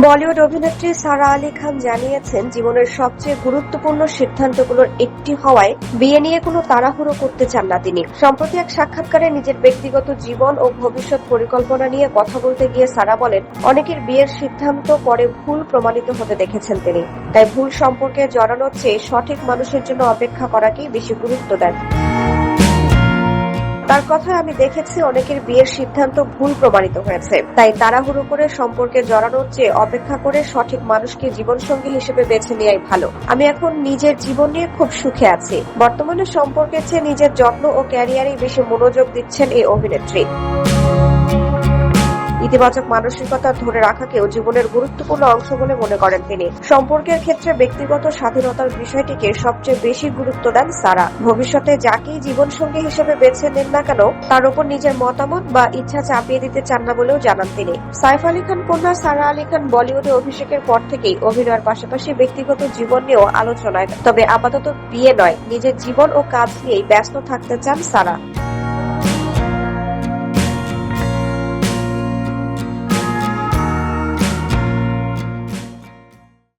বলিউড অভিনেত্রী সারা আলী খান জানিয়েছেন, জীবনের সবচেয়ে গুরুত্বপূর্ণ সিদ্ধান্তগুলোর একটি হওয়ায় বিয়ে নিয়ে কোনো তাড়াহুড়ো করতে চান না তিনি। সম্প্রতি এক সাক্ষাৎকারে নিজের ব্যক্তিগত জীবন ও ভবিষ্যৎ পরিকল্পনা নিয়ে কথা বলতে গিয়ে সারা বলেন, অনেকের বিয়ের সিদ্ধান্ত পরে ভুল প্রমাণিত হতে দেখেছেন তিনি। তাই ভুল সম্পর্কে জড়ানোর চেয়ে সঠিক মানুষের জন্য অপেক্ষা করাকেই বেশি গুরুত্ব দেন। তার কথায়, আমি দেখেছি অনেকের বিয়ের সিদ্ধান্ত ভুল প্রমাণিত হয়েছে, তাই তাড়াহুড়ো করে সম্পর্কে জড়ানোর চেয়ে অপেক্ষা করে সঠিক মানুষকে জীবনসঙ্গী হিসেবে বেছে নেওয়াই ভালো। আমি এখন নিজের জীবন নিয়ে খুব সুখে আছি। বর্তমানে সম্পর্কের চেয়ে নিজের যত্ন ও ক্যারিয়ারেই বেশি মনোযোগ দিচ্ছেন এই অভিনেত্রী। ইতিবাচক মানসিকতা ধরে রাখাকেও জীবনের গুরুত্বপূর্ণ অংশ বলে মনে করেন তিনি। সম্পর্কের ক্ষেত্রে ব্যক্তিগত স্বাধীনতার বিষয়টিকে সবচেয়ে বেশি গুরুত্ব দেন সারা। ভবিষ্যতে যাকেই জীবনসঙ্গী হিসেবে বেছে নেন না কেন, তার উপর নিজের মতামত বা ইচ্ছা চাপিয়ে দিতে চান না বলেও জানান তিনি। সাইফ আলী খান কন্যা সারা আলী খান বলিউডে অভিষেকের পর থেকেই অভিনয়ের পাশাপাশি ব্যক্তিগত জীবন নিয়েও আলোচনায়। তবে আপাতত বিয়ে নয়, নিজের জীবন ও কাজ নিয়েই ব্যস্ত থাকতে চান সারা।